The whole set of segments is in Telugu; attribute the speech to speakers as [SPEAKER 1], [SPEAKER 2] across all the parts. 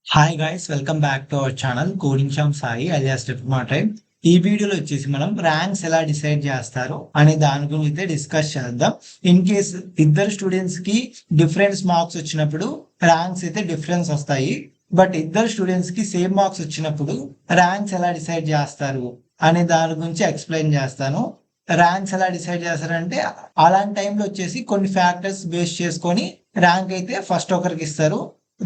[SPEAKER 1] Hi guys, welcome back to our channel coding Sam Sai alias మా టైం. ఈ వీడియోలో వచ్చేసి మనం ర్యాంక్స్ ఎలా డిసైడ్ చేస్తారు అనే దాని గురించి అయితే డిస్కస్ చేద్దాం. ఇన్ కేస్ ఇద్దరు స్టూడెంట్స్ కి డిఫరెన్స్ మార్క్స్ వచ్చినప్పుడు ర్యాంక్స్ అయితే డిఫరెన్స్ వస్తాయి. బట్ ఇద్దరు స్టూడెంట్స్ కి సేమ్ మార్క్స్ వచ్చినప్పుడు ర్యాంక్స్ ఎలా డిసైడ్ చేస్తారు అనే దాని గురించి ఎక్స్ప్లెయిన్ చేస్తాను. ర్యాంక్స్ ఎలా డిసైడ్ చేస్తారంటే అలాంటి టైంలో వచ్చేసి కొన్ని ఫ్యాక్టర్స్ బేస్ చేసుకొని ర్యాంక్ అయితే ఫస్ట్ ఒకరికి ఇస్తారు,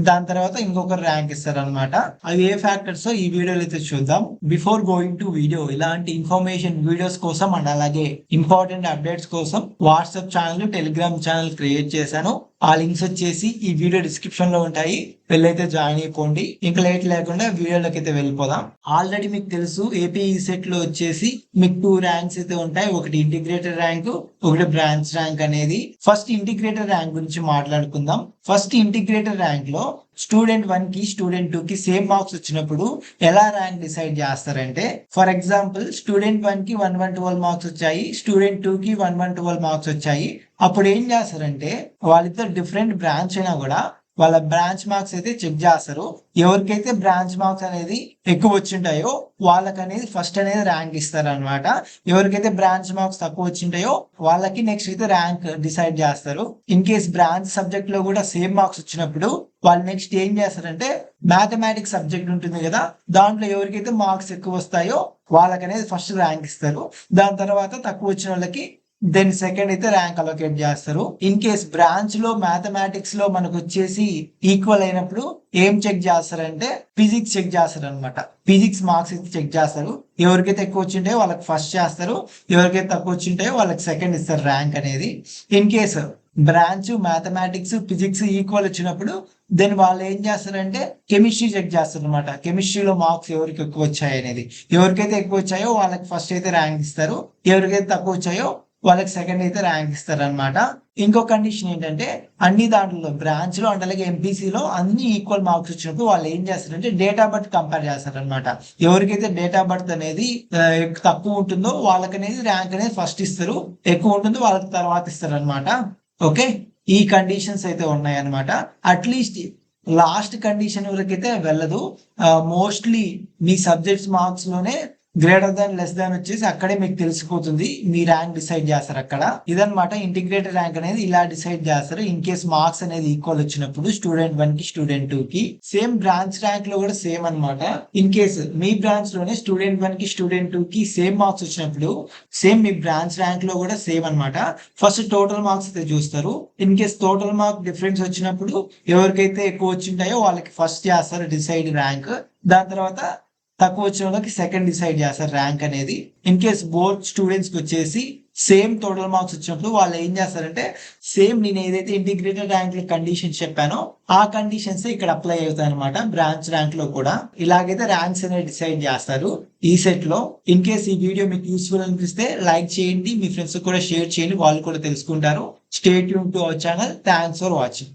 [SPEAKER 1] దాని తర్వాత ఇంకొకరు ర్యాంక్ ఇస్తారు అనమాట. అవి ఏ ఫ్యాక్టర్స్ ఈ వీడియోలో అయితే చూద్దాం. బిఫోర్ గోయింగ్ టు వీడియో, ఇలాంటి ఇన్ఫర్మేషన్ వీడియోస్ కోసం అండ్ అలాగే ఇంపార్టెంట్ అప్డేట్స్ కోసం WhatsApp channel, Telegram channel create చేశాను. ఆ లింక్స్ వచ్చేసి ఈ వీడియో డిస్క్రిప్షన్ లో ఉంటాయి, వెళ్ళైతే జాయిన్ అయిపోండి. ఇంకా లేట్ లేకుండా వీడియోలోకి అయితే వెళ్ళిపోదాం. ఆల్రెడీ మీకు తెలుసు, ఏపీ సెట్ లో వచ్చేసి మీకు 2 ర్యాంక్స్ అయితే ఉంటాయి. ఒకటి ఇంటిగ్రేటెడ్ ర్యాంక్, ఒకటి బ్రాంచ్ ర్యాంక్ అనేది. ఫస్ట్ ఇంటిగ్రేటెడ్ ర్యాంక్ గురించి మాట్లాడుకుందాం. ఫస్ట్ ఇంటిగ్రేటెడ్ ర్యాంక్ లో స్టూడెంట్ 1 కి స్టూడెంట్ 2 కి సేమ్ మార్క్స్ వచ్చినప్పుడు ఎలా ర్యాంక్ డిసైడ్ చేస్తారంటే, ఫర్ ఎగ్జాంపుల్ స్టూడెంట్ 1 కి 1112 మార్క్స్ వచ్చాయి, స్టూడెంట్ 2 కి 1112 మార్క్స్ వచ్చాయి. అప్పుడు ఏం చేస్తారంటే వాళ్ళిద్దరు డిఫరెంట్ బ్రాంచ్ అయినా కూడా వాళ్ళ బ్రాంచ్ మార్క్స్ అయితే చెక్ చేస్తారు. ఎవరికైతే బ్రాంచ్ మార్క్స్ అనేది ఎక్కువ వచ్చింటాయో వాళ్ళకి అనేది ఫస్ట్ అనేది ర్యాంక్ ఇస్తారు అనమాట. ఎవరికైతే బ్రాంచ్ మార్క్స్ తక్కువ వచ్చింటాయో వాళ్ళకి నెక్స్ట్ అయితే ర్యాంక్ డిసైడ్ చేస్తారు. ఇన్ కేస్ బ్రాంచ్ సబ్జెక్ట్ లో కూడా సేమ్ మార్క్స్ వచ్చినప్పుడు వాళ్ళు నెక్స్ట్ ఏం చేస్తారంటే మ్యాథమెటిక్స్ సబ్జెక్ట్ ఉంటుంది కదా, దాంట్లో ఎవరికైతే మార్క్స్ ఎక్కువ వస్తాయో వాళ్ళకి అనేది ఫస్ట్ ర్యాంక్ ఇస్తారు. దాని తర్వాత తక్కువ వచ్చిన వాళ్ళకి దెన్ సెకండ్ అయితే ర్యాంక్ అలొకేట్ చేస్తారు. ఇన్ కేస్ బ్రాంచ్ లో మ్యాథమెటిక్స్ లో మనకు వచ్చేసి ఈక్వల్ అయినప్పుడు ఏం చెక్ చేస్తారంటే ఫిజిక్స్ చెక్ చేస్తారు అనమాట. ఫిజిక్స్ మార్క్స్ అయితే చెక్ చేస్తారు. ఎవరికైతే ఎక్కువ వచ్చింటాయో వాళ్ళకి ఫస్ట్ చేస్తారు, ఎవరికైతే తక్కువ వచ్చింటాయో వాళ్ళకి సెకండ్ ఇస్తారు ర్యాంక్ అనేది. In case branch mathematics physics equal వచ్చినప్పుడు దెన్ వాళ్ళు ఏం చేస్తారంటే కెమిస్ట్రీ చెక్ చేస్తారు అనమాట. కెమిస్ట్రీలో మార్క్స్ ఎవరికి ఎక్కువ వచ్చాయి అనేది, ఎవరికైతే ఎక్కువ వచ్చాయో వాళ్ళకి ఫస్ట్ అయితే ర్యాంక్ ఇస్తారు, ఎవరికైతే తక్కువ వచ్చాయో వాళ్ళకి సెకండ్ అయితే ర్యాంక్ ఇస్తారు అనమాట. ఇంకో కండిషన్ ఏంటంటే అన్ని దాంట్లో బ్రాంచ్ లో అంటే అలాగే ఎంపీసీలో అన్ని ఈక్వల్ మార్క్స్ వచ్చినప్పుడు వాళ్ళు ఏం చేస్తారంటే డేట్ ఆఫ్ బర్త్ కంపేర్ చేస్తారు అనమాట. ఎవరికైతే డేట్ ఆఫ్ బర్త్ అనేది తక్కువ ఉంటుందో వాళ్ళకి అనేది ర్యాంక్ అనేది ఫస్ట్ ఇస్తారు, ఎక్కువ ఉంటుందో వాళ్ళకి తర్వాత ఇస్తారు అనమాట. ఓకే, ఈ కండిషన్స్ అయితే ఉన్నాయి అనమాట. అట్లీస్ట్ లాస్ట్ కండిషన్ వరకైతే వెళ్ళదు. మోస్ట్లీ మీ సబ్జెక్ట్స్ మార్క్స్ లోనే గ్రేటర్ దాన్ లెస్ దాన్ వచ్చేసి అక్కడే మీకు తెలిసిపోతుంది, మీ ర్యాంక్ డిసైడ్ చేస్తారు అక్కడ. ఇదనమాట ఇంటిగ్రేటెడ్ ర్యాంక్ అనేది ఇలా డిసైడ్ చేస్తారు. ఇన్ కేస్ మార్క్స్ అనేది ఈక్వల్ వచ్చినప్పుడు స్టూడెంట్ 1 కి స్టూడెంట్ 2 కి. సేమ్ బ్రాంచ్ ర్యాంక్ లో కూడా సేమ్ అనమాట. ఇన్ కేస్ మీ బ్రాంచ్ లోనే స్టూడెంట్ 1 కి స్టూడెంట్ 2 కి సేమ్ మార్క్స్ వచ్చినప్పుడు సేమ్ మీ బ్రాంచ్ ర్యాంక్ లో కూడా సేమ్ అనమాట. ఫస్ట్ టోటల్ మార్క్స్ అయితే చూస్తారు. In case total mark difference వచ్చినప్పుడు ఎవరికైతే ఎక్కువ వచ్చింటాయో వాళ్ళకి ఫస్ట్ చేస్తారు డిసైడ్ ర్యాంక్. దాని తర్వాత తక్కువ వచ్చిన వాళ్ళకి సెకండ్ డిసైడ్ చేస్తారు ర్యాంక్ అనేది. ఇన్ కేస్ బోత్ స్టూడెంట్స్ కి వచ్చేసి సేమ్ టోటల్ మార్క్స్ వచ్చినప్పుడు వాళ్ళు ఏం చేస్తారంటే సేమ్ నేను ఏదైతే ఇంటిగ్రేటెడ్ ర్యాంక్ కండిషన్స్ చెప్పానో ఆ కండిషన్స్ ఇక్కడ అప్లై అవుతాయి అనమాట. బ్రాంచ్ ర్యాంక్ లో కూడా ఇలాగైతే ర్యాంక్స్ అనేది డిసైడ్ చేస్తారు ఈ సెట్ లో. ఇన్ కేస్ ఈ వీడియో మీకు యూస్ఫుల్ అనిపిస్తే లైక్ చేయండి, మీ ఫ్రెండ్స్ కూడా షేర్ చేయండి, వాళ్ళు కూడా తెలుసుకుంటారు. Stay tune to our channel. Thanks for watching.